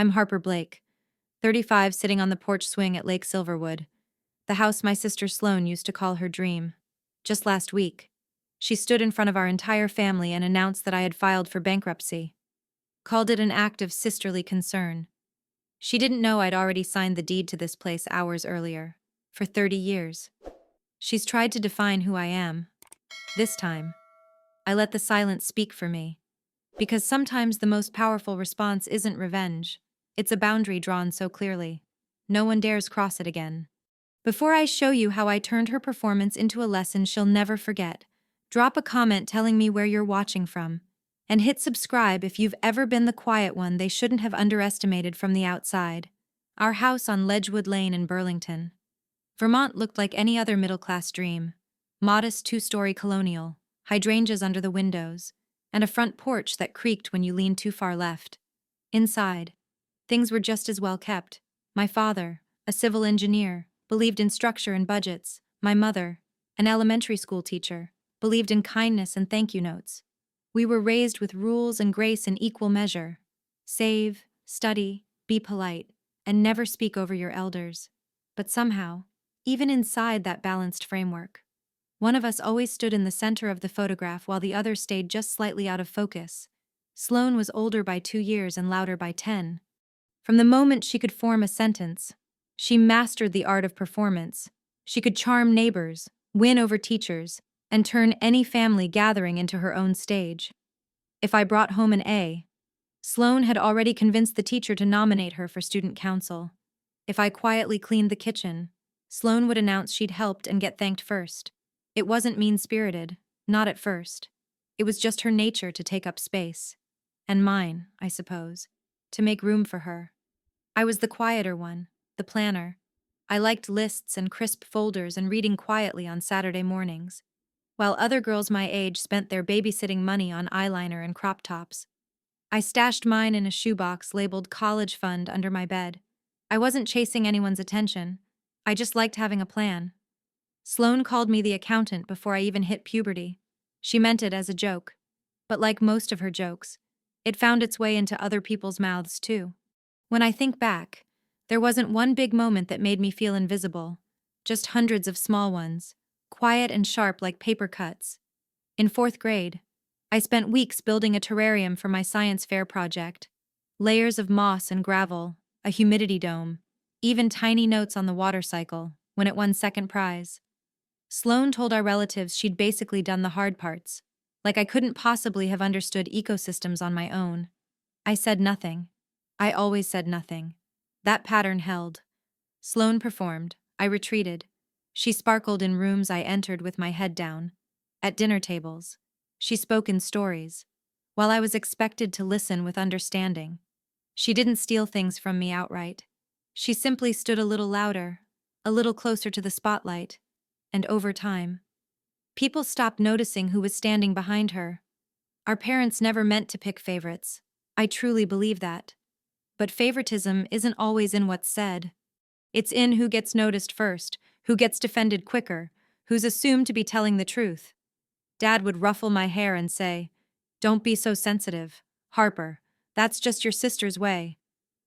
I'm Harper Blake, 35, sitting on the porch swing at Lake Silverwood, the house my sister Sloane used to call her dream. Just last week, she stood in front of our entire family and announced that I had filed for bankruptcy. Called it an act of sisterly concern. She didn't know I'd already signed the deed to this place hours earlier, for 30 years. She's tried to define who I am. This time, I let the silence speak for me. Because sometimes the most powerful response isn't revenge. It's a boundary drawn so clearly. No one dares cross it again. Before I show you how I turned her performance into a lesson she'll never forget, drop a comment telling me where you're watching from. And hit subscribe if you've ever been the quiet one they shouldn't have underestimated from the outside. Our house on Ledgewood Lane in Burlington, Vermont looked like any other middle-class dream. Modest two-story colonial, hydrangeas under the windows, and a front porch that creaked when you leaned too far left. Inside, things were just as well kept. My father, a civil engineer, believed in structure and budgets. My mother, an elementary school teacher, believed in kindness and thank you notes. We were raised with rules and grace in equal measure. Save, study, be polite, and never speak over your elders. But somehow, even inside that balanced framework, one of us always stood in the center of the photograph while the other stayed just slightly out of focus. Sloane was older by 2 years and louder by 10. From the moment she could form a sentence, she mastered the art of performance. She could charm neighbors, win over teachers, and turn any family gathering into her own stage. If I brought home an A, Sloane had already convinced the teacher to nominate her for student council. If I quietly cleaned the kitchen, Sloane would announce she'd helped and get thanked first. It wasn't mean-spirited, not at first. It was just her nature to take up space. And mine, I suppose, to make room for her. I was the quieter one, the planner. I liked lists and crisp folders and reading quietly on Saturday mornings, while other girls my age spent their babysitting money on eyeliner and crop tops. I stashed mine in a shoebox labeled college fund under my bed. I wasn't chasing anyone's attention. I just liked having a plan. Sloane called me the accountant before I even hit puberty. She meant it as a joke. But like most of her jokes, it found its way into other people's mouths too. When I think back, there wasn't one big moment that made me feel invisible, just hundreds of small ones, quiet and sharp like paper cuts. In 4th grade, I spent weeks building a terrarium for my science fair project. Layers of moss and gravel, a humidity dome, even tiny notes on the water cycle when it won second prize. Sloane told our relatives she'd basically done the hard parts, like I couldn't possibly have understood ecosystems on my own. I said nothing. I always said nothing. That pattern held. Sloane performed. I retreated. She sparkled in rooms I entered with my head down. At dinner tables, she spoke in stories, while I was expected to listen with understanding. She didn't steal things from me outright. She simply stood a little louder, a little closer to the spotlight. And over time, people stopped noticing who was standing behind her. Our parents never meant to pick favorites. I truly believe that. But favoritism isn't always in what's said. It's in who gets noticed first, who gets defended quicker, who's assumed to be telling the truth. Dad would ruffle my hair and say, "Don't be so sensitive, Harper. That's just your sister's way."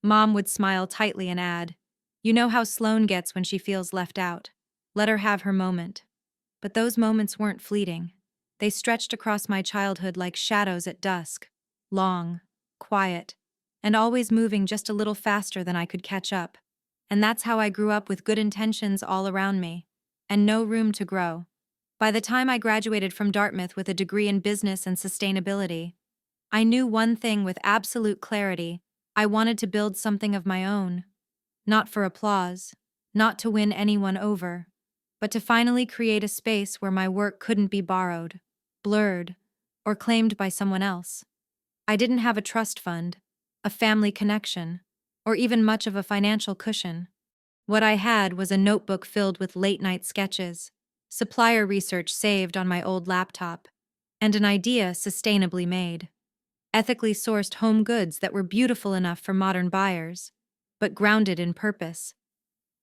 Mom would smile tightly and add, "You know how Sloane gets when she feels left out. Let her have her moment." But those moments weren't fleeting. They stretched across my childhood like shadows at dusk, long, quiet, and always moving just a little faster than I could catch up. And that's how I grew up, with good intentions all around me, and no room to grow. By the time I graduated from Dartmouth with a degree in business and sustainability, I knew one thing with absolute clarity: I wanted to build something of my own. Not for applause, not to win anyone over, but to finally create a space where my work couldn't be borrowed, blurred, or claimed by someone else. I didn't have a trust fund, a family connection, or even much of a financial cushion. What I had was a notebook filled with late-night sketches, supplier research saved on my old laptop, and an idea sustainably made. Ethically sourced home goods that were beautiful enough for modern buyers, but grounded in purpose.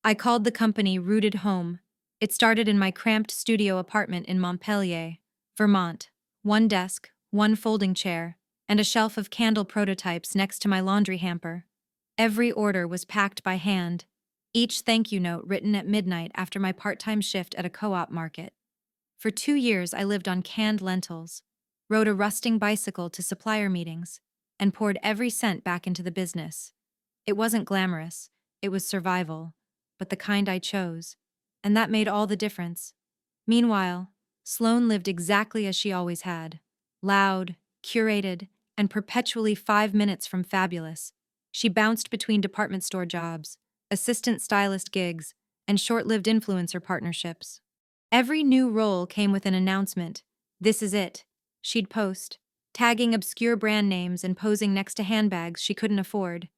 I called the company Rooted Home. It started in my cramped studio apartment in Montpelier, Vermont. One desk, one folding chair, and a shelf of candle prototypes next to my laundry hamper. Every order was packed by hand, each thank you note written at midnight after my part-time shift at a co-op market. For 2 years, I lived on canned lentils, rode a rusting bicycle to supplier meetings, and poured every cent back into the business. It wasn't glamorous, it was survival, but the kind I chose, and that made all the difference. Meanwhile, Sloane lived exactly as she always had: loud, curated, and perpetually 5 minutes from fabulous. She bounced between department store jobs, assistant stylist gigs, and short-lived influencer partnerships. Every new role came with an announcement. "This is it," she'd post, tagging obscure brand names and posing next to handbags she couldn't afford.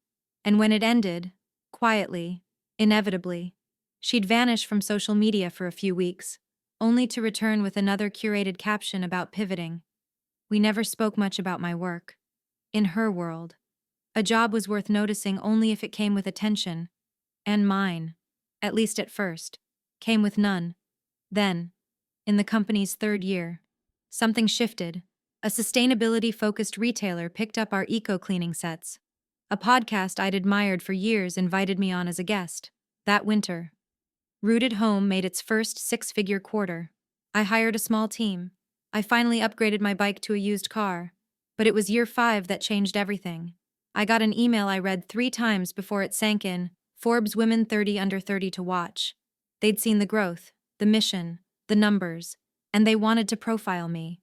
And when it ended, quietly, inevitably, she'd vanish from social media for a few weeks, only to return with another curated caption about pivoting. We never spoke much about my work. In her world, a job was worth noticing only if it came with attention, and mine, at least at first, came with none. Then, in the company's 3rd year, something shifted. A sustainability-focused retailer picked up our eco-cleaning sets. A podcast I'd admired for years invited me on as a guest. That winter, Rooted Home made its first 6-figure quarter. I hired a small team. I finally upgraded my bike to a used car. But it was year 5 that changed everything. I got an email I read 3 times before it sank in: Forbes Women 30 Under 30 to watch. They'd seen the growth, the mission, the numbers, and they wanted to profile me.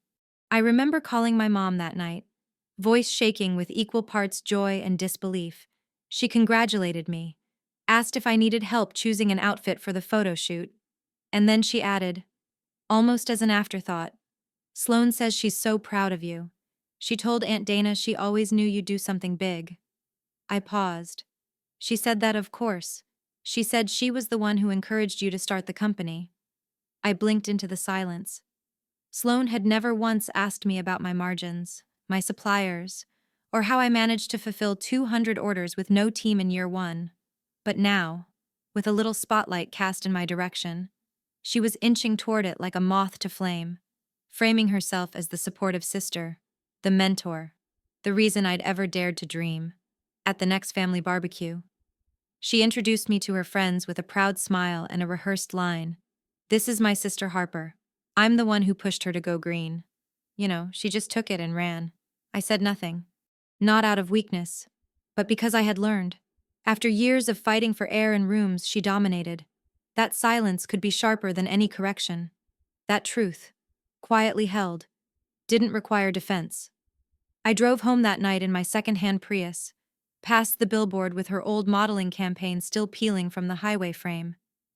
I remember calling my mom that night, voice shaking with equal parts joy and disbelief. She congratulated me, asked if I needed help choosing an outfit for the photo shoot, and then she added, almost as an afterthought, "Sloane says she's so proud of you. She told Aunt Dana she always knew you'd do something big." I paused. "She said that, of course. She said she was the one who encouraged you to start the company." I blinked into the silence. Sloane had never once asked me about my margins, my suppliers, or how I managed to fulfill 200 orders with no team in year 1. But now, with a little spotlight cast in my direction, she was inching toward it like a moth to flame, framing herself as the supportive sister, the mentor, the reason I'd ever dared to dream. At the next family barbecue, she introduced me to her friends with a proud smile and a rehearsed line: "This is my sister Harper. I'm the one who pushed her to go green." She just took it and ran. I said nothing. Not out of weakness, but because I had learned. After years of fighting for air in rooms she dominated, that silence could be sharper than any correction. That truth, quietly held, didn't require defense. I drove home that night in my second-hand Prius, past the billboard with her old modeling campaign still peeling from the highway frame,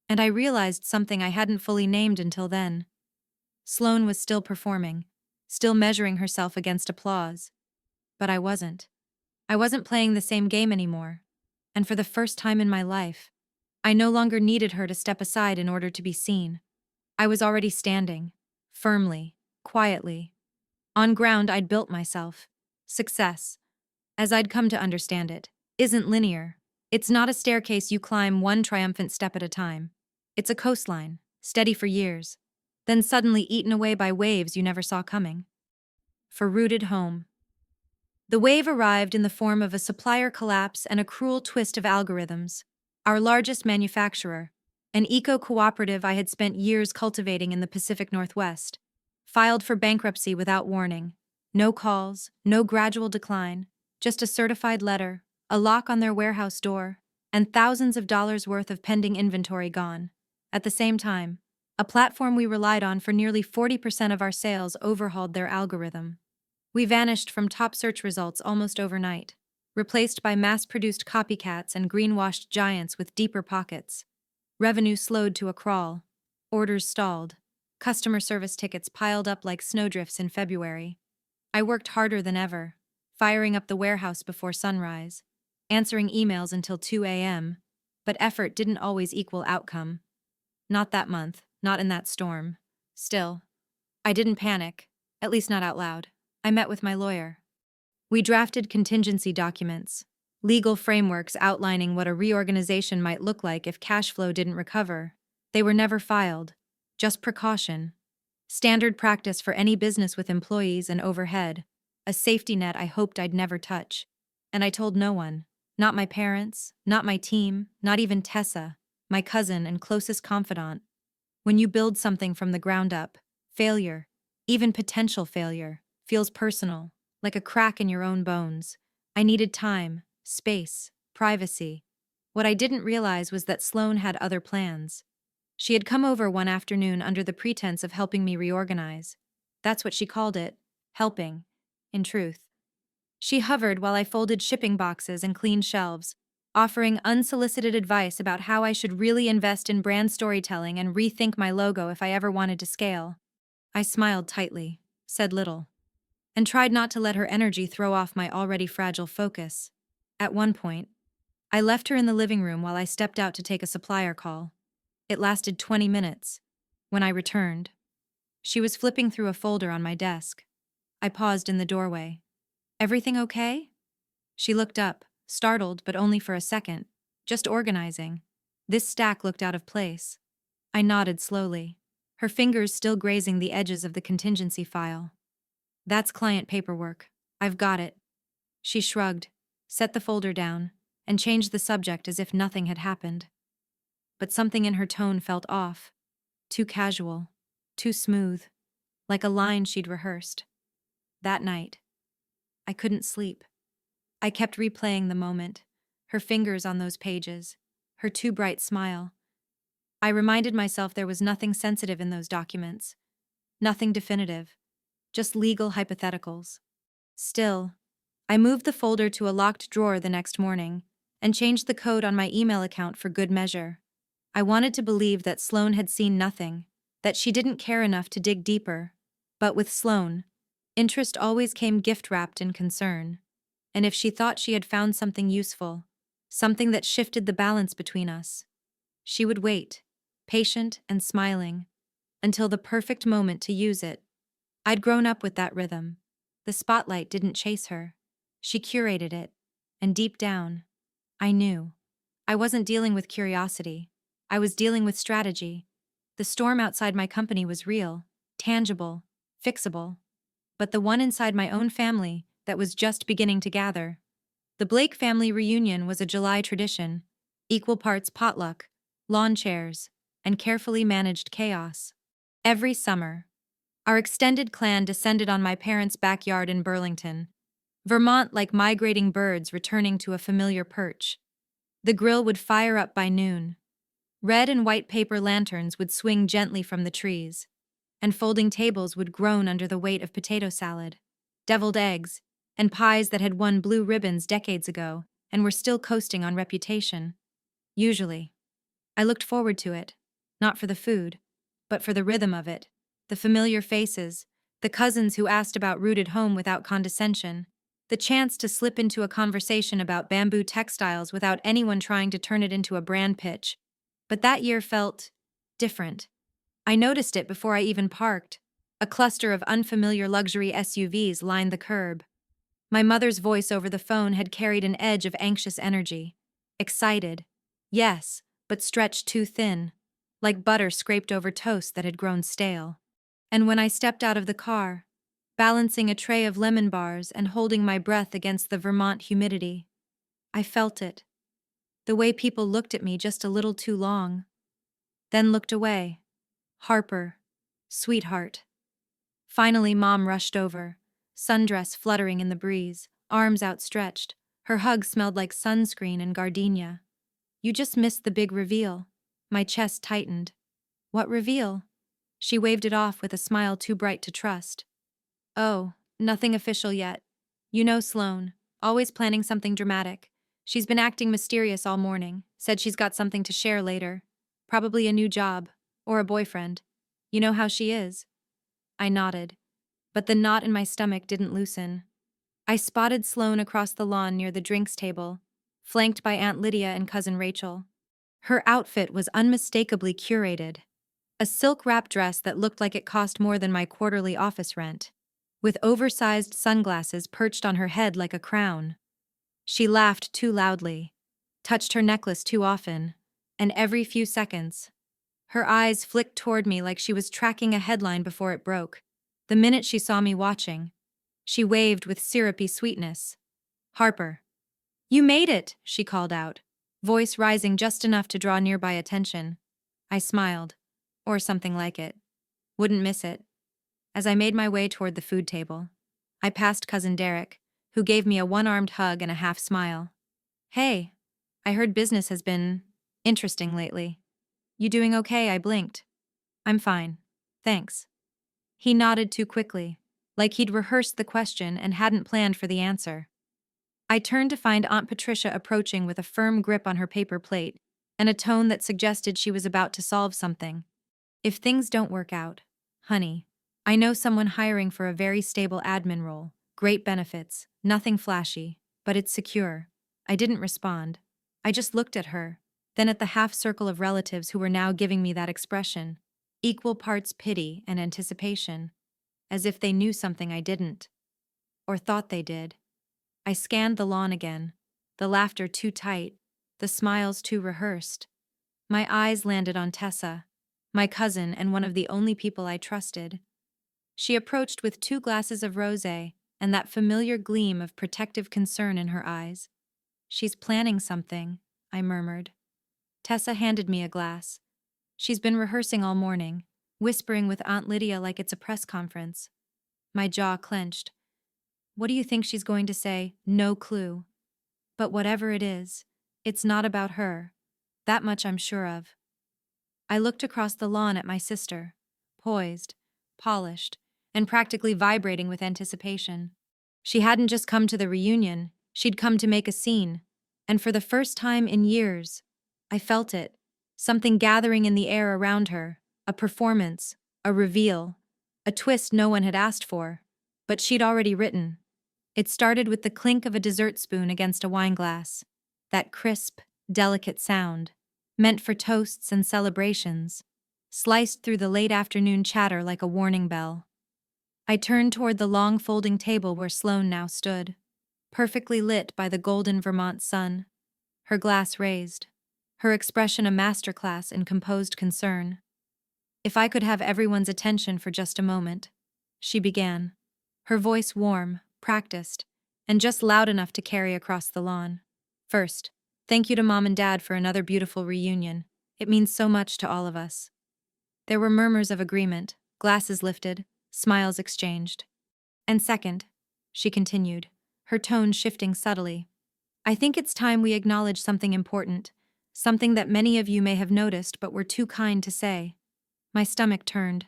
and I realized something I hadn't fully named until then. Sloane was still performing, still measuring herself against applause. But I wasn't. I wasn't playing the same game anymore. And for the first time in my life, I no longer needed her to step aside in order to be seen. I was already standing, firmly, quietly, on ground I'd built myself. Success, as I'd come to understand it, isn't linear. It's not a staircase you climb one triumphant step at a time. It's a coastline, steady for years, then suddenly eaten away by waves you never saw coming. For Rooted Home, the wave arrived in the form of a supplier collapse and a cruel twist of algorithms. Our largest manufacturer, an eco-cooperative I had spent years cultivating in the Pacific Northwest, filed for bankruptcy without warning. No calls, no gradual decline, just a certified letter, a lock on their warehouse door, and thousands of dollars worth of pending inventory gone. At the same time, a platform we relied on for nearly 40% of our sales overhauled their algorithm. We vanished from top search results almost overnight, replaced by mass-produced copycats and greenwashed giants with deeper pockets. Revenue slowed to a crawl. Orders stalled. Customer service tickets piled up like snowdrifts in February. I worked harder than ever, firing up the warehouse before sunrise, answering emails until 2 a.m., but effort didn't always equal outcome. Not that month, not in that storm. Still, I didn't panic, at least not out loud. I met with my lawyer. We drafted contingency documents, legal frameworks outlining what a reorganization might look like if cash flow didn't recover. They were never filed, just precaution. Standard practice for any business with employees and overhead, a safety net I hoped I'd never touch. And I told no one. Not my parents, not my team, not even Tessa, my cousin and closest confidant. When you build something from the ground up, failure, even potential failure, feels personal, like a crack in your own bones. I needed time, space, privacy. What I didn't realize was that Sloane had other plans. She had come over one afternoon under the pretense of helping me reorganize. That's what she called it, helping, in truth. She hovered while I folded shipping boxes and cleaned shelves, offering unsolicited advice about how I should really invest in brand storytelling and rethink my logo if I ever wanted to scale. I smiled tightly, said little, and tried not to let her energy throw off my already fragile focus. At one point, I left her in the living room while I stepped out to take a supplier call. It lasted 20 minutes. When I returned, she was flipping through a folder on my desk. I paused in the doorway. "Everything okay?" She looked up, startled but only for a second. "Just organizing." This stack looked out of place. I nodded slowly, her fingers still grazing the edges of the contingency file. "That's client paperwork. I've got it." She shrugged, set the folder down, and changed the subject as if nothing had happened. But something in her tone felt off. Too casual, too smooth, like a line she'd rehearsed. That night, I couldn't sleep. I kept replaying the moment, her fingers on those pages, her too bright smile. I reminded myself there was nothing sensitive in those documents, nothing definitive, just legal hypotheticals. Still, I moved the folder to a locked drawer the next morning and changed the code on my email account for good measure. I wanted to believe that Sloane had seen nothing, that she didn't care enough to dig deeper. But with Sloane, interest always came gift-wrapped in concern. And if she thought she had found something useful, something that shifted the balance between us, she would wait, patient and smiling, until the perfect moment to use it. I'd grown up with that rhythm. The spotlight didn't chase her. She curated it. And deep down, I knew. I wasn't dealing with curiosity. I was dealing with strategy. The storm outside my company was real, tangible, fixable. But the one inside my own family that was just beginning to gather. The Blake family reunion was a July tradition, equal parts potluck, lawn chairs, and carefully managed chaos. Every summer, our extended clan descended on my parents' backyard in Burlington, Vermont, like migrating birds returning to a familiar perch. The grill would fire up by noon. Red and white paper lanterns would swing gently from the trees, and folding tables would groan under the weight of potato salad, deviled eggs, and pies that had won blue ribbons decades ago and were still coasting on reputation. Usually, I looked forward to it, not for the food, but for the rhythm of it, the familiar faces, the cousins who asked about rooted home without condescension, the chance to slip into a conversation about bamboo textiles without anyone trying to turn it into a brand pitch. But that year felt different. I noticed it before I even parked. A cluster of unfamiliar luxury SUVs lined the curb. My mother's voice over the phone had carried an edge of anxious energy. Excited. Yes, but stretched too thin, like butter scraped over toast that had grown stale. And when I stepped out of the car, balancing a tray of lemon bars and holding my breath against the Vermont humidity, I felt it. The way people looked at me just a little too long, then looked away. Harper, sweetheart. Finally, Mom rushed over, sundress fluttering in the breeze, arms outstretched. Her hug smelled like sunscreen and gardenia. "You just missed the big reveal." My chest tightened. "What reveal?" She waved it off with a smile too bright to trust. "Oh, nothing official yet. You know Sloane, always planning something dramatic. She's been acting mysterious all morning, said she's got something to share later. Probably a new job, or a boyfriend. You know how she is." I nodded, but the knot in my stomach didn't loosen. I spotted Sloane across the lawn near the drinks table, flanked by Aunt Lydia and Cousin Rachel. Her outfit was unmistakably curated. A silk wrap dress that looked like it cost more than my quarterly office rent, with oversized sunglasses perched on her head like a crown. She laughed too loudly, touched her necklace too often, and every few seconds, her eyes flicked toward me like she was tracking a headline before it broke. The minute she saw me watching, she waved with syrupy sweetness. "Harper, You made it, she called out, voice rising just enough to draw nearby attention. I smiled. Or something like it. Wouldn't miss it. As I made my way toward the food table, I passed Cousin Derek, who gave me a one-armed hug and a half smile. Hey, I heard business has been interesting lately. You doing okay? I blinked. I'm fine. Thanks. He nodded too quickly, like he'd rehearsed the question and hadn't planned for the answer. I turned to find Aunt Patricia approaching with a firm grip on her paper plate and a tone that suggested she was about to solve something. If things don't work out, honey, I know someone hiring for a very stable admin role, great benefits, nothing flashy, but it's secure. I didn't respond. I just looked at her, then at the half circle of relatives who were now giving me that expression, equal parts pity and anticipation, as if they knew something I didn't, or thought they did. I scanned the lawn again, the laughter too tight, the smiles too rehearsed. My eyes landed on Tessa, my cousin and one of the only people I trusted. She approached with 2 glasses of rosé and that familiar gleam of protective concern in her eyes. She's planning something, I murmured. Tessa handed me a glass. She's been rehearsing all morning, whispering with Aunt Lydia like it's a press conference. My jaw clenched. What do you think she's going to say? No clue. But whatever it is, it's not about her. That much I'm sure of. I looked across the lawn at my sister, poised, polished, and practically vibrating with anticipation. She hadn't just come to the reunion, she'd come to make a scene. And for the first time in years, I felt it, something gathering in the air around her, a performance, a reveal, a twist no one had asked for, but she'd already written. It started with the clink of a dessert spoon against a wineglass, that crisp, delicate sound, meant for toasts and celebrations, sliced through the late afternoon chatter like a warning bell. I turned toward the long folding table where Sloane now stood, perfectly lit by the golden Vermont sun, her glass raised, her expression a masterclass in composed concern. If I could have everyone's attention for just a moment, she began, her voice warm, practiced, and just loud enough to carry across the lawn. First, thank you to Mom and Dad for another beautiful reunion. It means so much to all of us. There were murmurs of agreement, glasses lifted, smiles exchanged. And second, she continued, her tone shifting subtly, I think it's time we acknowledge something important, something that many of you may have noticed but were too kind to say. My stomach turned.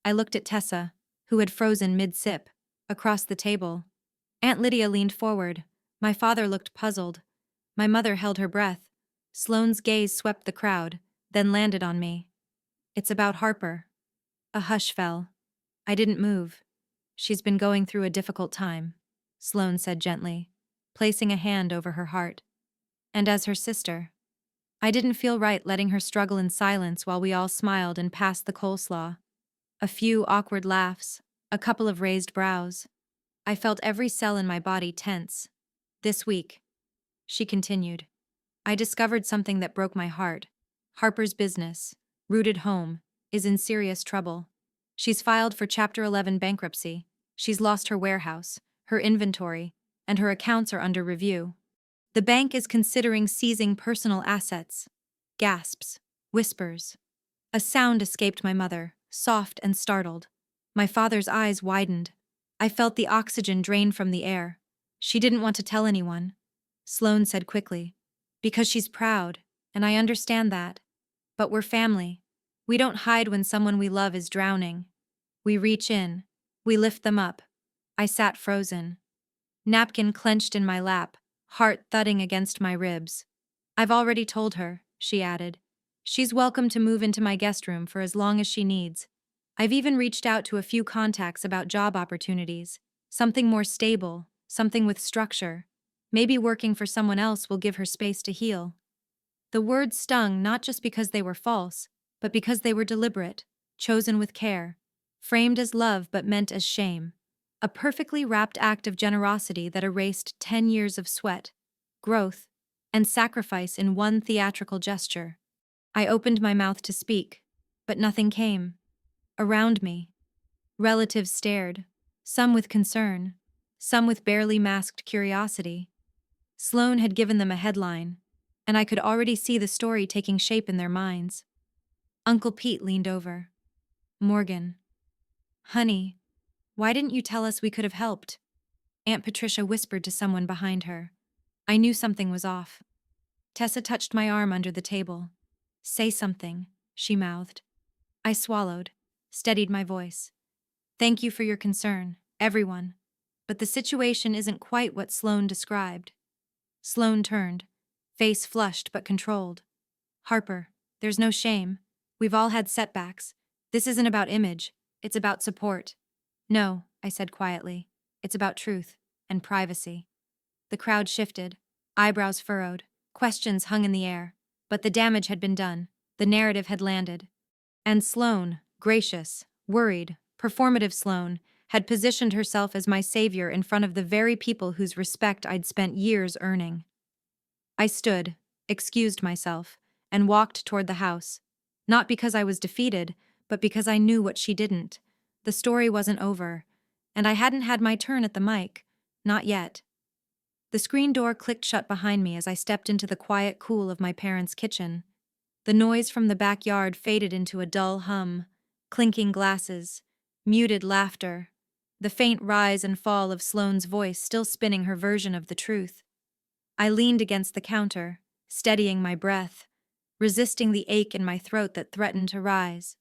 I looked at Tessa, who had frozen mid-sip, across the table. Aunt Lydia leaned forward. My father looked puzzled. My mother held her breath. Sloane's gaze swept the crowd, then landed on me. It's about Harper. A hush fell. I didn't move. She's been going through a difficult time, Sloane said gently, placing a hand over her heart. And as her sister, I didn't feel right letting her struggle in silence while we all smiled and passed the coleslaw. A few awkward laughs, a couple of raised brows. I felt every cell in my body tense. This week, she continued, I discovered something that broke my heart. Harper's business, rooted home, is in serious trouble. She's filed for Chapter 11 bankruptcy. She's lost her warehouse, her inventory, and her accounts are under review. The bank is considering seizing personal assets. Gasps, whispers. A sound escaped my mother, soft and startled. My father's eyes widened. I felt the oxygen drain from the air. She didn't want to tell anyone. Sloane said quickly, because she's proud, and I understand that. But we're family. We don't hide when someone we love is drowning. We reach in. We lift them up. I sat frozen. Napkin clenched in my lap, heart thudding against my ribs. I've already told her, she added. She's welcome to move into my guest room for as long as she needs. I've even reached out to a few contacts about job opportunities. Something more stable, something with structure. Maybe working for someone else will give her space to heal. The words stung not just because they were false, but because they were deliberate, chosen with care, framed as love but meant as shame. A perfectly wrapped act of generosity that erased 10 years of sweat, growth, and sacrifice in one theatrical gesture. I opened my mouth to speak, but nothing came. Around me, relatives stared, some with concern, some with barely masked curiosity. Sloane had given them a headline, and I could already see the story taking shape in their minds. Uncle Pete leaned over. Morgan. Honey, why didn't you tell us we could have helped? Aunt Patricia whispered to someone behind her. I knew something was off. Tessa touched my arm under the table. Say something, she mouthed. I swallowed, steadied my voice. Thank you for your concern, everyone. But the situation isn't quite what Sloane described. Sloane turned, face flushed but controlled. Harper, there's no shame. We've all had setbacks. This isn't about image, it's about support. No, I said quietly. It's about truth and privacy. The crowd shifted, eyebrows furrowed, questions hung in the air. But the damage had been done, the narrative had landed. And Sloane, gracious, worried, performative Sloane, had positioned herself as my savior in front of the very people whose respect I'd spent years earning. I stood, excused myself, and walked toward the house. Not because I was defeated, but because I knew what she didn't. The story wasn't over, and I hadn't had my turn at the mic. Not yet. The screen door clicked shut behind me as I stepped into the quiet cool of my parents' kitchen. The noise from the backyard faded into a dull hum, clinking glasses, muted laughter, the faint rise and fall of Sloane's voice still spinning her version of the truth. I leaned against the counter, steadying my breath, resisting the ache in my throat that threatened to rise.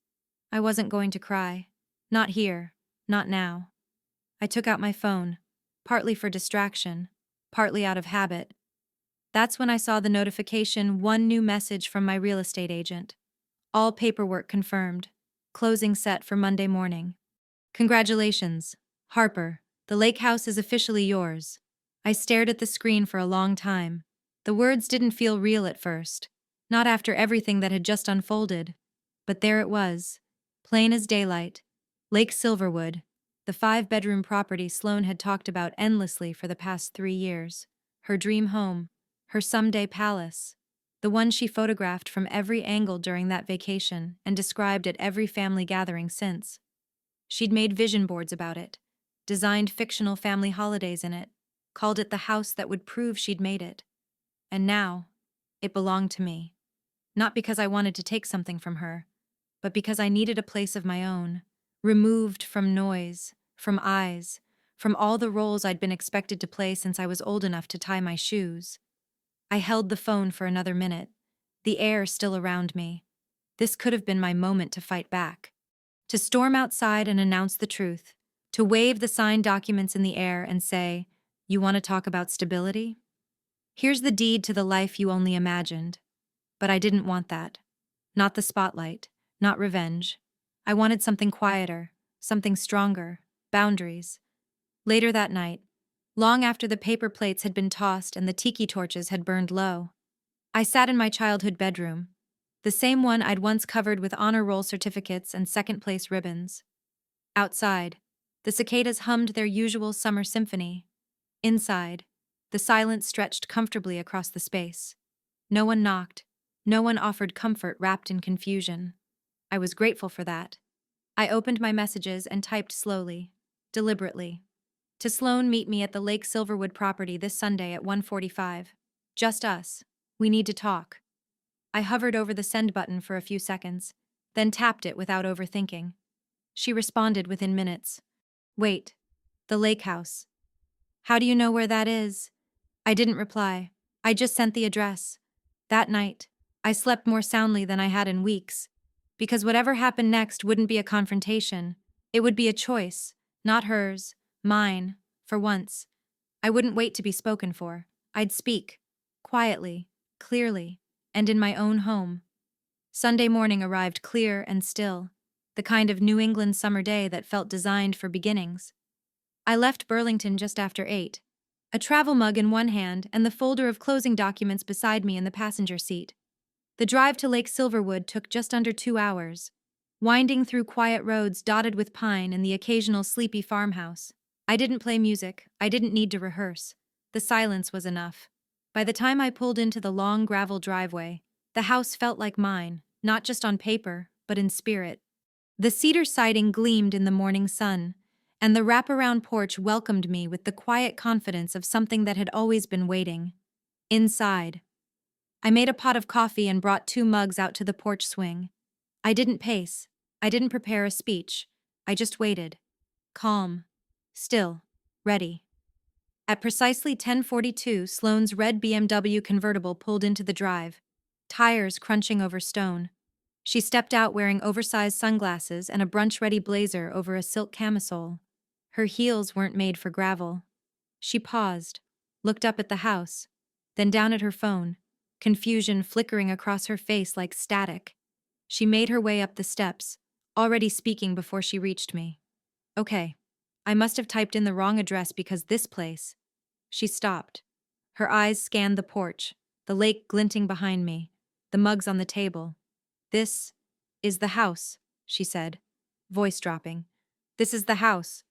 I wasn't going to cry. Not here, not now. I took out my phone, partly for distraction, partly out of habit. That's when I saw the notification, one new message from my real estate agent. All paperwork confirmed. Closing set for Monday morning. Congratulations, Harper. The lake house is officially yours. I stared at the screen for a long time. The words didn't feel real at first. Not after everything that had just unfolded. But there it was. Plain as daylight. Lake Silverwood. The 5-bedroom property Sloane had talked about endlessly for the past 3 years. Her dream home. Her someday palace. The one she photographed from every angle during that vacation and described at every family gathering since. She'd made vision boards about it, designed fictional family holidays in it, called it the house that would prove she'd made it. And now, it belonged to me. Not because I wanted to take something from her, but because I needed a place of my own, removed from noise, from eyes, from all the roles I'd been expected to play since I was old enough to tie my shoes. I held the phone for another minute, the air still around me. This could have been my moment to fight back. To storm outside and announce the truth. To wave the signed documents in the air and say, "You want to talk about stability? Here's the deed to the life you only imagined." But I didn't want that. Not the spotlight, not revenge. I wanted something quieter, something stronger, boundaries. Later that night, long after the paper plates had been tossed and the tiki torches had burned low, I sat in my childhood bedroom, the same one I'd once covered with honor roll certificates and second-place ribbons. Outside, the cicadas hummed their usual summer symphony. Inside, the silence stretched comfortably across the space. No one knocked. No one offered comfort wrapped in confusion. I was grateful for that. I opened my messages and typed slowly, deliberately. To Sloane, meet me at the Lake Silverwood property this Sunday at 1:45. Just us. We need to talk. I hovered over the send button for a few seconds, then tapped it without overthinking. She responded within minutes. Wait. The lake house. How do you know where that is? I didn't reply. I just sent the address. That night, I slept more soundly than I had in weeks, because whatever happened next wouldn't be a confrontation. It would be a choice, not hers, mine, for once. I wouldn't wait to be spoken for. I'd speak, quietly, clearly, and in my own home. Sunday morning arrived clear and still, the kind of New England summer day that felt designed for beginnings. I left Burlington just after 8, a travel mug in one hand and the folder of closing documents beside me in the passenger seat. The drive to Lake Silverwood took just under 2 hours, winding through quiet roads dotted with pine and the occasional sleepy farmhouse. I didn't play music. I didn't need to rehearse. The silence was enough. By the time I pulled into the long gravel driveway, the house felt like mine, not just on paper, but in spirit. The cedar siding gleamed in the morning sun, and the wraparound porch welcomed me with the quiet confidence of something that had always been waiting. Inside. I made a pot of coffee and brought 2 mugs out to the porch swing. I didn't pace. I didn't prepare a speech. I just waited. Calm. Still. Ready. At precisely 10:42, Sloane's red BMW convertible pulled into the drive, tires crunching over stone. She stepped out wearing oversized sunglasses and a brunch-ready blazer over a silk camisole. Her heels weren't made for gravel. She paused, looked up at the house, then down at her phone, confusion flickering across her face like static. She made her way up the steps, already speaking before she reached me. Okay. I must have typed in the wrong address because this place. She stopped. Her eyes scanned the porch, the lake glinting behind me, the mugs on the table. This is the house, she said, voice dropping. This is the house.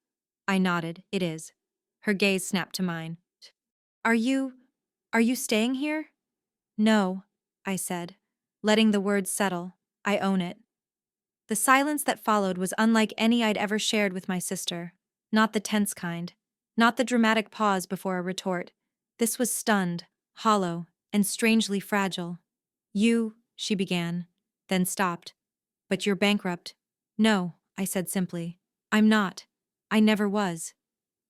I nodded. It is. Her gaze snapped to mine. Are you staying here? No, I said, letting the words settle. I own it. The silence that followed was unlike any I'd ever shared with my sister. Not the tense kind. Not the dramatic pause before a retort. This was stunned, hollow, and strangely fragile. She began, then stopped. But you're bankrupt. No, I said simply. I'm not. I never was.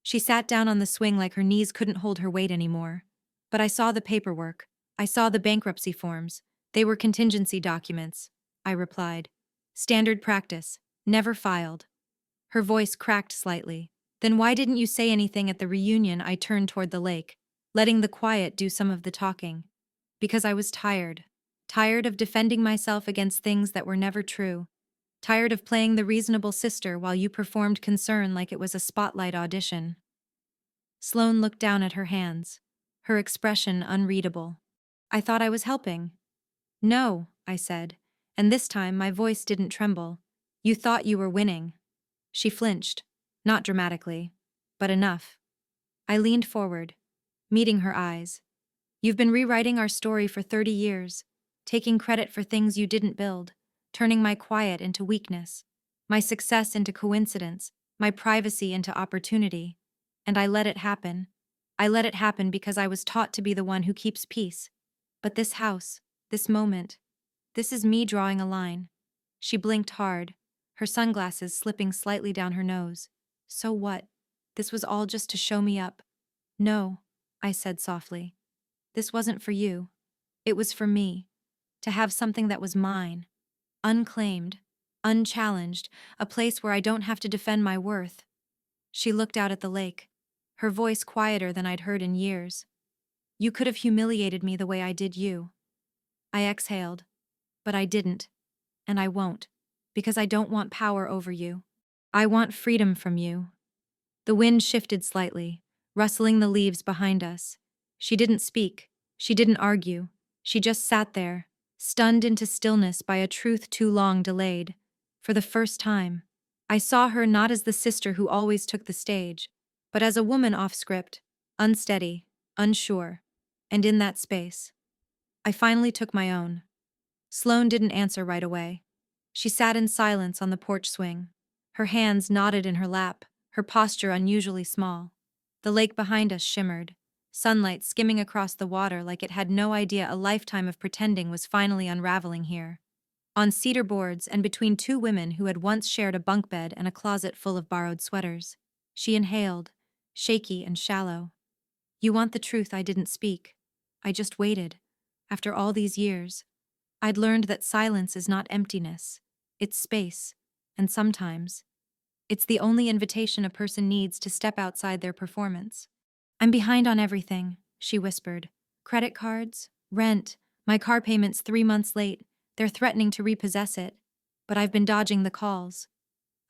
She sat down on the swing like her knees couldn't hold her weight anymore. But I saw the paperwork. I saw the bankruptcy forms. They were contingency documents, I replied. Standard practice. Never filed. Her voice cracked slightly. Then why didn't you say anything at the reunion? I turned toward the lake, letting the quiet do some of the talking. Because I was tired. Tired of defending myself against things that were never true. Tired of playing the reasonable sister while you performed concern like it was a spotlight audition. Sloane looked down at her hands, her expression unreadable. I thought I was helping. No, I said, and this time my voice didn't tremble. You thought you were winning. She flinched, not dramatically, but enough. I leaned forward, meeting her eyes. You've been rewriting our story for 30 years, taking credit for things you didn't build, turning my quiet into weakness, my success into coincidence, my privacy into opportunity. And I let it happen. I let it happen because I was taught to be the one who keeps peace. But this house, this moment, this is me drawing a line. She blinked hard, her sunglasses slipping slightly down her nose. So what? This was all just to show me up. No, I said softly. This wasn't for you. It was for me. To have something that was mine. Unclaimed, unchallenged, a place where I don't have to defend my worth. She looked out at the lake, her voice quieter than I'd heard in years. You could have humiliated me the way I did you. I exhaled, but I didn't, and I won't, because I don't want power over you. I want freedom from you. The wind shifted slightly, rustling the leaves behind us. She didn't speak. She didn't argue. She just sat there, stunned into stillness by a truth too long delayed. For the first time, I saw her not as the sister who always took the stage, but as a woman off script, unsteady, unsure. And in that space, I finally took my own. Sloane didn't answer right away. She sat in silence on the porch swing, her hands knotted in her lap, her posture unusually small. The lake behind us shimmered, sunlight skimming across the water like it had no idea a lifetime of pretending was finally unraveling here. On cedar boards and between 2 women who had once shared a bunk bed and a closet full of borrowed sweaters, she inhaled, shaky and shallow. You want the truth I didn't speak. I just waited. After all these years, I'd learned that silence is not emptiness. It's space. And sometimes, it's the only invitation a person needs to step outside their performance. I'm behind on everything, she whispered. Credit cards, rent, my car payment's 3 months late. They're threatening to repossess it. But I've been dodging the calls.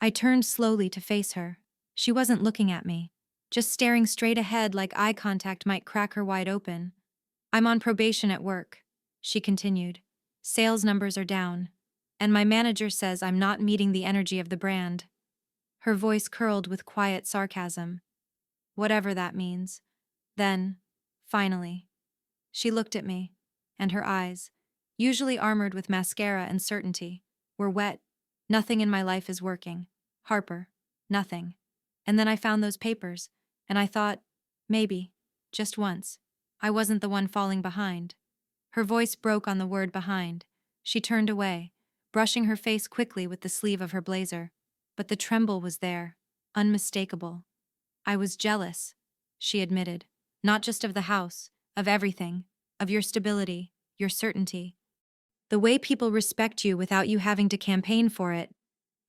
I turned slowly to face her. She wasn't looking at me, just staring straight ahead like eye contact might crack her wide open. I'm on probation at work, she continued. Sales numbers are down, and my manager says I'm not meeting the energy of the brand. Her voice curled with quiet sarcasm. Whatever that means. Then, finally, she looked at me, and her eyes, usually armored with mascara and certainty, were wet. Nothing in my life is working. Harper, nothing. And then I found those papers, and I thought, maybe, just once, I wasn't the one falling behind. Her voice broke on the word behind. She turned away, brushing her face quickly with the sleeve of her blazer. But the tremble was there, unmistakable. I was jealous, she admitted. Not just of the house, of everything, of your stability, your certainty. The way people respect you without you having to campaign for it.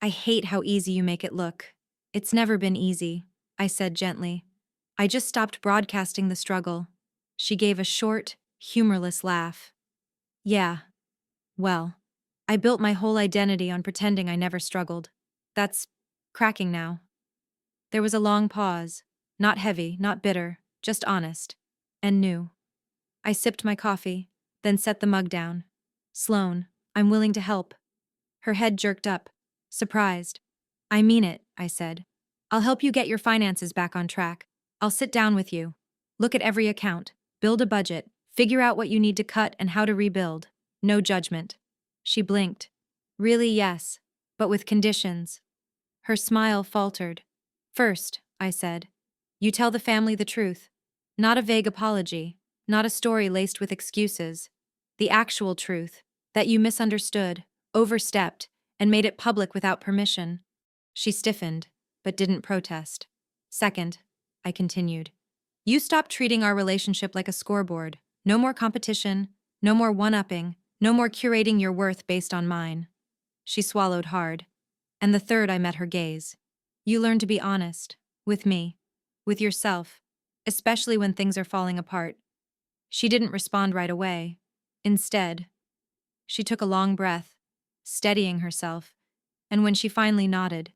I hate how easy you make it look. It's never been easy, I said gently. I just stopped broadcasting the struggle. She gave a short, humorless laugh. Yeah, well, I built my whole identity on pretending I never struggled. That's cracking now. There was a long pause, not heavy, not bitter, just honest. And new. I sipped my coffee, then set the mug down. Sloane, I'm willing to help. Her head jerked up, surprised. I mean it, I said. I'll help you get your finances back on track. I'll sit down with you. Look at every account, build a budget, figure out what you need to cut and how to rebuild. No judgment. She blinked. Really, yes, but with conditions. Her smile faltered. First, I said, you tell the family the truth. Not a vague apology, not a story laced with excuses. The actual truth, that you misunderstood, overstepped, and made it public without permission. She stiffened, but didn't protest. Second, I continued, you stop treating our relationship like a scoreboard. No more competition, no more one-upping, no more curating your worth based on mine. She swallowed hard. And the third, I met her gaze. You learn to be honest. With me. With yourself. Especially when things are falling apart. She didn't respond right away. Instead, she took a long breath, steadying herself, and when she finally nodded,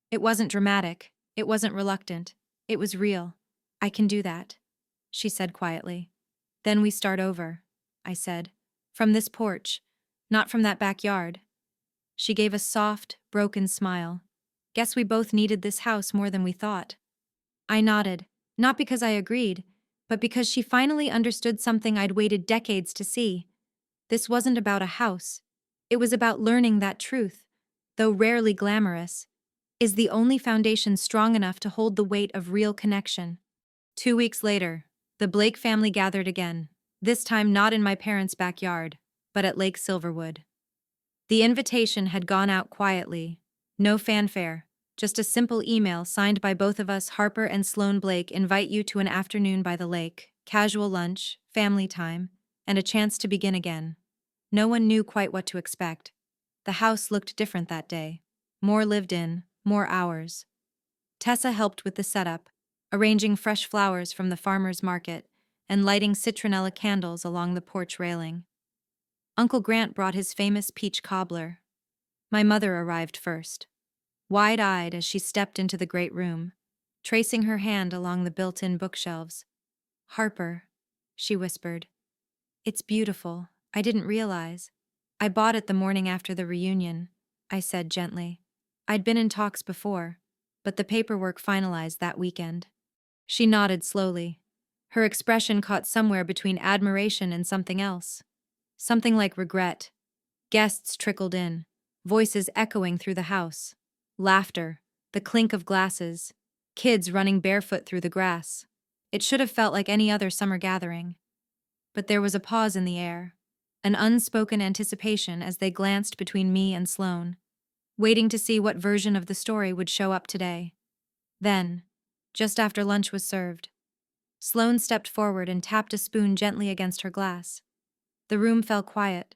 it wasn't dramatic, it wasn't reluctant, it was real. I can do that, she said quietly. Then we start over, I said. From this porch, not from that backyard. She gave a soft, broken smile. Guess we both needed this house more than we thought. I nodded, not because I agreed, but because she finally understood something I'd waited decades to see. This wasn't about a house. It was about learning that truth, though rarely glamorous, is the only foundation strong enough to hold the weight of real connection. 2 weeks later, the Blake family gathered again, this time not in my parents' backyard, but at Lake Silverwood. The invitation had gone out quietly, no fanfare, just a simple email signed by both of us. Harper and Sloane Blake invite you to an afternoon by the lake, casual lunch, family time, and a chance to begin again. No one knew quite what to expect. The house looked different that day. More lived in, more hours. Tessa helped with the setup, arranging fresh flowers from the farmer's market and lighting citronella candles along the porch railing. Uncle Grant brought his famous peach cobbler. My mother arrived first, wide-eyed as she stepped into the great room, tracing her hand along the built-in bookshelves. Harper, she whispered. It's beautiful. I didn't realize. I bought it the morning after the reunion, I said gently. I'd been in talks before, but the paperwork finalized that weekend. She nodded slowly. Her expression caught somewhere between admiration and something else. Something like regret. Guests trickled in, voices echoing through the house. Laughter, the clink of glasses, kids running barefoot through the grass. It should have felt like any other summer gathering. But there was a pause in the air, an unspoken anticipation as they glanced between me and Sloane, waiting to see what version of the story would show up today. Then, just after lunch was served, Sloane stepped forward and tapped a spoon gently against her glass. The room fell quiet.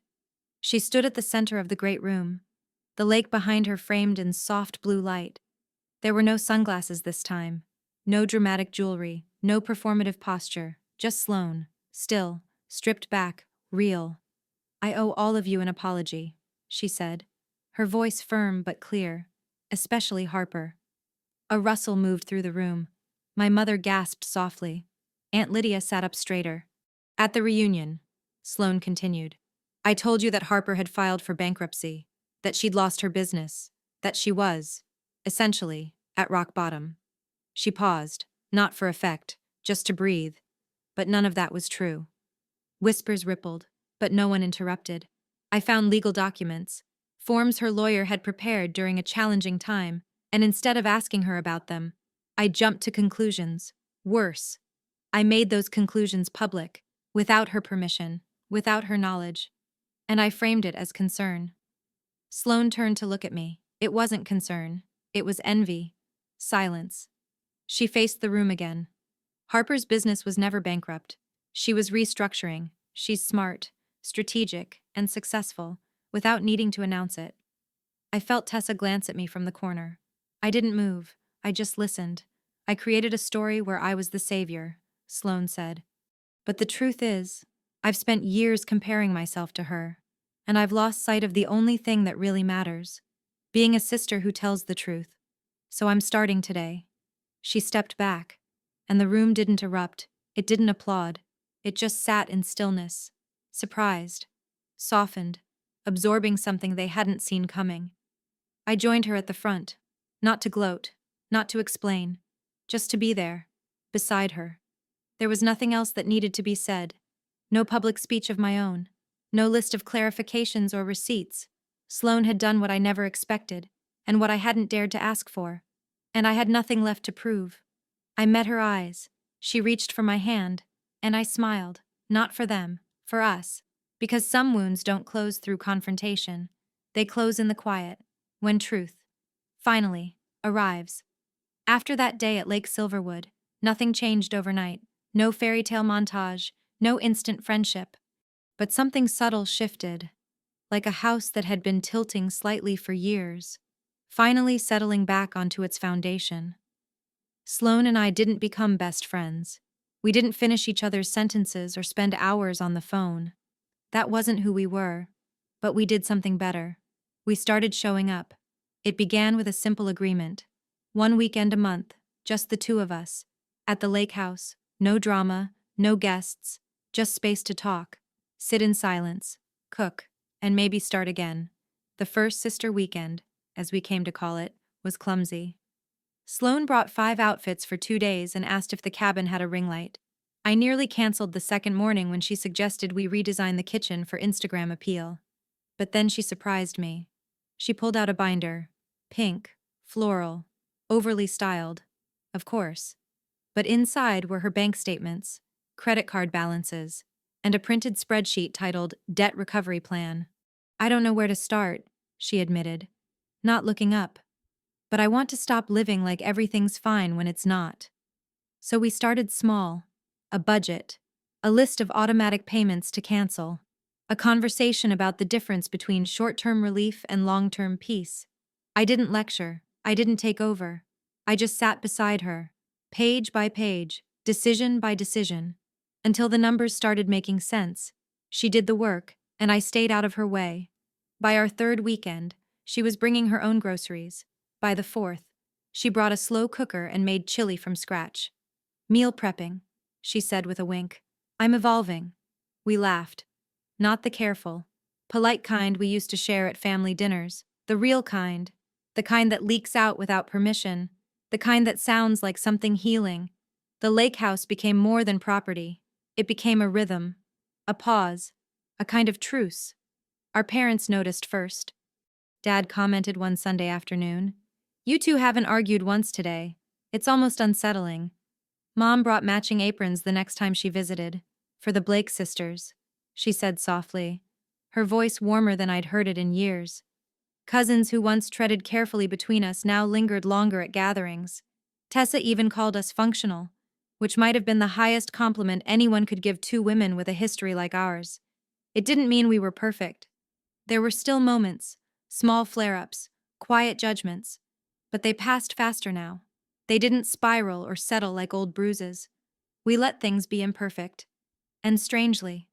She stood at the center of the great room, the lake behind her framed in soft blue light. There were no sunglasses this time, no dramatic jewelry, no performative posture, just Sloane, still, stripped back, real. I owe all of you an apology, she said, her voice firm but clear, especially Harper. A rustle moved through the room. My mother gasped softly. Aunt Lydia sat up straighter. At the reunion, Sloane continued, I told you that Harper had filed for bankruptcy, that she'd lost her business, that she was, essentially, at rock bottom. She paused, not for effect, just to breathe, but none of that was true. Whispers rippled, but no one interrupted. I found legal documents, forms her lawyer had prepared during a challenging time, and instead of asking her about them, I jumped to conclusions. Worse. I made those conclusions public, without her permission, without her knowledge, and I framed it as concern. Sloane turned to look at me. It wasn't concern, it was envy. Silence. She faced the room again. Harper's business was never bankrupt. She was restructuring. She's smart, strategic, and successful, without needing to announce it. I felt Tessa glance at me from the corner. I didn't move. I just listened. I created a story where I was the savior, Sloane said. But the truth is, I've spent years comparing myself to her, and I've lost sight of the only thing that really matters, being a sister who tells the truth. So I'm starting today. She stepped back, and the room didn't erupt, it didn't applaud, it just sat in stillness, surprised, softened, absorbing something they hadn't seen coming. I joined her at the front, not to gloat, not to explain, just to be there, beside her. There was nothing else that needed to be said, no public speech of my own, no list of clarifications or receipts. Sloane had done what I never expected, and what I hadn't dared to ask for, and I had nothing left to prove. I met her eyes, she reached for my hand, and I smiled, not for them, for us, because some wounds don't close through confrontation, they close in the quiet, when truth, finally, arrives. After that day at Lake Silverwood, nothing changed overnight, no fairy tale montage, no instant friendship. But something subtle shifted, like a house that had been tilting slightly for years, finally settling back onto its foundation. Sloane and I didn't become best friends. We didn't finish each other's sentences or spend hours on the phone. That wasn't who we were, but we did something better. We started showing up. It began with a simple agreement. 1 weekend a month, just the two of us. At the lake house, no drama, no guests, just space to talk, sit in silence, cook, and maybe start again. The first sister weekend, as we came to call it, was clumsy. Sloane brought 5 outfits for 2 days and asked if the cabin had a ring light. I nearly canceled the second morning when she suggested we redesign the kitchen for Instagram appeal. But then she surprised me. She pulled out a binder. Pink, floral, overly styled, of course. But inside were her bank statements, credit card balances, and a printed spreadsheet titled Debt Recovery Plan. I don't know where to start, she admitted, not looking up. But I want to stop living like everything's fine when it's not. So we started small. A budget, a list of automatic payments to cancel, a conversation about the difference between short-term relief and long-term peace. I didn't lecture, I didn't take over. I just sat beside her, page by page, decision by decision, until the numbers started making sense. She did the work, and I stayed out of her way. By our 3rd weekend, she was bringing her own groceries. By the 4th, she brought a slow cooker and made chili from scratch. Meal prepping, she said with a wink. I'm evolving. We laughed. Not the careful, polite kind we used to share at family dinners, the real kind, the kind that leaks out without permission, the kind that sounds like something healing. The lake house became more than property. It became a rhythm, a pause, a kind of truce. Our parents noticed first. Dad commented one Sunday afternoon, "You two haven't argued once today. It's almost unsettling." Mom brought matching aprons the next time she visited. "For the Blake sisters," she said softly, her voice warmer than I'd heard it in years. Cousins who once treaded carefully between us now lingered longer at gatherings. Tessa even called us functional, which might have been the highest compliment anyone could give 2 women with a history like ours. It didn't mean we were perfect. There were still moments, small flare-ups, quiet judgments, but they passed faster now. They didn't spiral or settle like old bruises. We let things be imperfect. And strangely,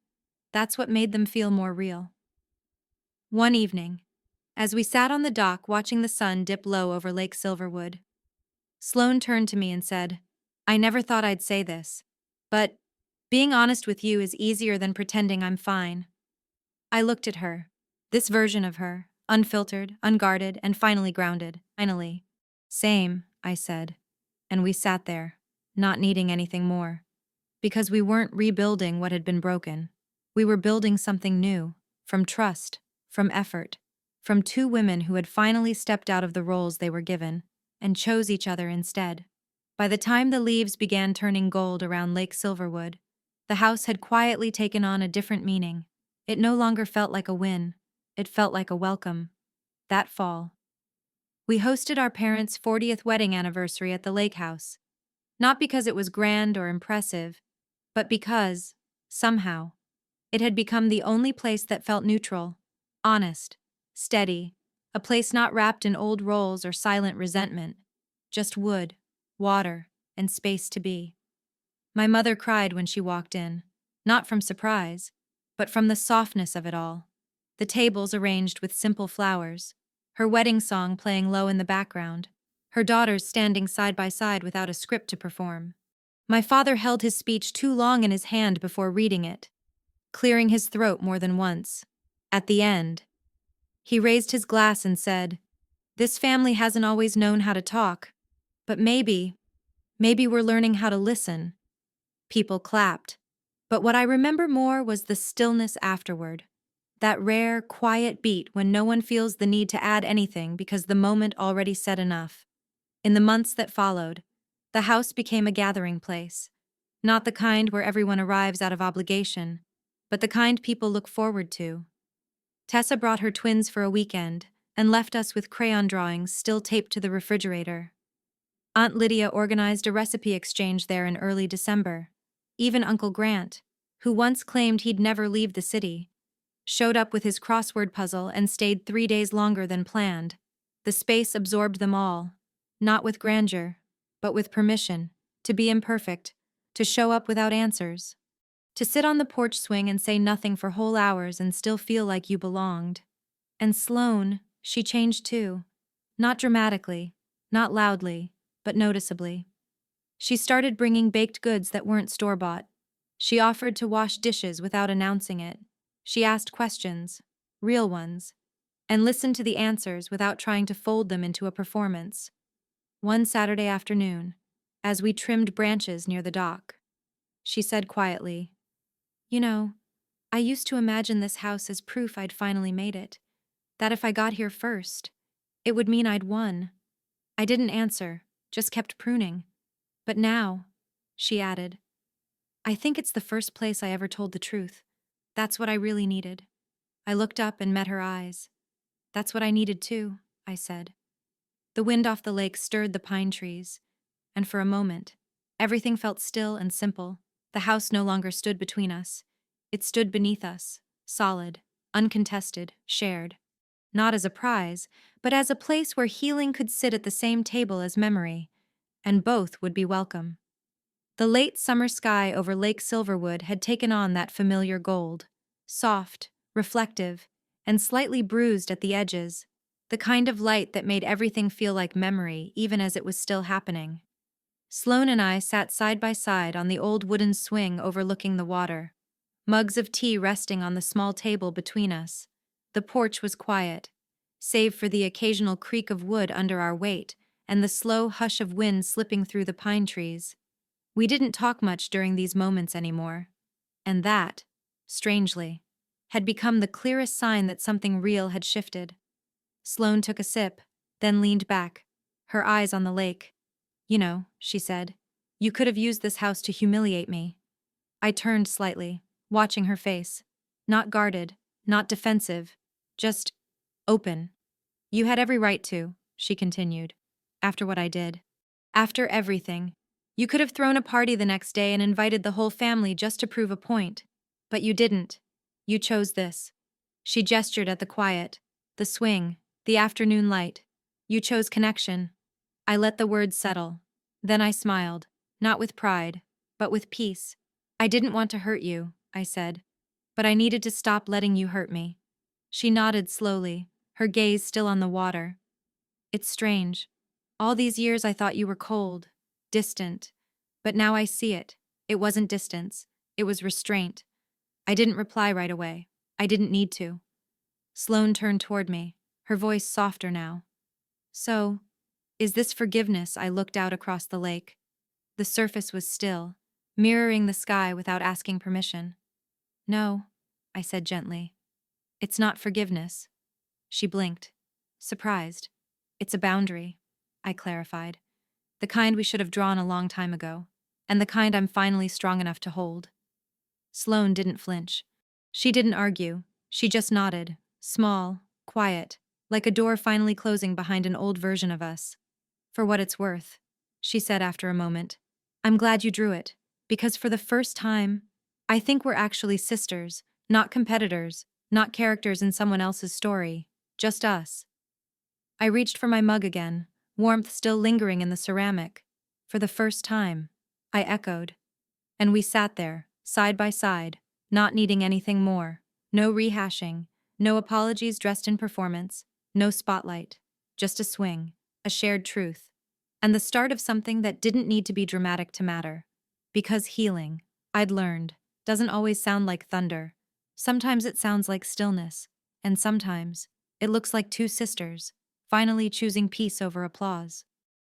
that's what made them feel more real. One evening, as we sat on the dock watching the sun dip low over Lake Silverwood, Sloane turned to me and said, "I never thought I'd say this, but being honest with you is easier than pretending I'm fine." I looked at her, this version of her, unfiltered, unguarded, and finally grounded. Finally. "Same," I said. And we sat there, not needing anything more. Because we weren't rebuilding what had been broken. We were building something new, from trust, from effort, from 2 women who had finally stepped out of the roles they were given, and chose each other instead. By the time the leaves began turning gold around Lake Silverwood, the house had quietly taken on a different meaning. It no longer felt like a win, it felt like a welcome. That fall, we hosted our parents' 40th wedding anniversary at the lake house, not because it was grand or impressive, but because, somehow, it had become the only place that felt neutral, honest, steady, a place not wrapped in old roles or silent resentment, just wood, water, and space to be. My mother cried when she walked in, not from surprise, but from the softness of it all. The tables arranged with simple flowers, her wedding song playing low in the background, her daughters standing side by side without a script to perform. My father held his speech too long in his hand before reading it, clearing his throat more than once. At the end, he raised his glass and said, "This family hasn't always known how to talk, but maybe we're learning how to listen." People clapped. But what I remember more was the stillness afterward. That rare, quiet beat when no one feels the need to add anything because the moment already said enough. In the months that followed, the house became a gathering place. Not the kind where everyone arrives out of obligation, but the kind people look forward to. Tessa brought her twins for a weekend and left us with crayon drawings still taped to the refrigerator. Aunt Lydia organized a recipe exchange there in early December. Even Uncle Grant, who once claimed he'd never leave the city, showed up with his crossword puzzle and stayed 3 days longer than planned. The space absorbed them all, not with grandeur, but with permission, to be imperfect, to show up without answers, to sit on the porch swing and say nothing for whole hours and still feel like you belonged. And Sloane, she changed too. Not dramatically, not loudly, but noticeably. She started bringing baked goods that weren't store-bought. She offered to wash dishes without announcing it. She asked questions, real ones, and listened to the answers without trying to fold them into a performance. One Saturday afternoon, as we trimmed branches near the dock, she said quietly, "You know, I used to imagine this house as proof I'd finally made it, that if I got here first, it would mean I'd won." I didn't answer, just kept pruning. "But now," she added, "I think it's the first place I ever told the truth. That's what I really needed." I looked up and met her eyes. "That's what I needed too," I said. The wind off the lake stirred the pine trees, and for a moment, everything felt still and simple. The house no longer stood between us. It stood beneath us, solid, uncontested, shared. Not as a prize, but as a place where healing could sit at the same table as memory, and both would be welcome. The late summer sky over Lake Silverwood had taken on that familiar gold, soft, reflective, and slightly bruised at the edges, the kind of light that made everything feel like memory even as it was still happening. Sloane and I sat side by side on the old wooden swing overlooking the water, mugs of tea resting on the small table between us. The porch was quiet, save for the occasional creak of wood under our weight and the slow hush of wind slipping through the pine trees. We didn't talk much during these moments anymore, and that, strangely, had become the clearest sign that something real had shifted. Sloane took a sip, then leaned back, her eyes on the lake. "You know," she said, "you could have used this house to humiliate me." I turned slightly, watching her face. Not guarded, not defensive, just open. "You had every right to," she continued, "after what I did. After everything. You could have thrown a party the next day and invited the whole family just to prove a point. But you didn't. You chose this." She gestured at the quiet, the swing, the afternoon light. "You chose connection." I let the words settle. Then I smiled, not with pride, but with peace. "I didn't want to hurt you," I said, "but I needed to stop letting you hurt me." She nodded slowly, her gaze still on the water. "It's strange. All these years I thought you were cold, distant, but now I see it. It wasn't distance. It was restraint." I didn't reply right away. I didn't need to. Sloane turned toward me, her voice softer now. "So, is this forgiveness?" I looked out across the lake. The surface was still, mirroring the sky without asking permission. "No," I said gently. "It's not forgiveness." She blinked, surprised. "It's a boundary," I clarified. The kind we should have drawn a long time ago. And the kind I'm finally strong enough to hold. Sloane didn't flinch. She didn't argue. She just nodded. Small, quiet, like a door finally closing behind an old version of us. For what it's worth, she said after a moment. I'm glad you drew it, because for the first time, I think we're actually sisters, not competitors, not characters in someone else's story, just us. I reached for my mug again, warmth still lingering in the ceramic. For the first time, I echoed. And we sat there, side by side, not needing anything more. No rehashing, no apologies dressed in performance, no spotlight. Just a swing, a shared truth. And the start of something that didn't need to be dramatic to matter. Because healing, I'd learned, doesn't always sound like thunder. Sometimes it sounds like stillness. And sometimes, it looks like two sisters, finally choosing peace over applause.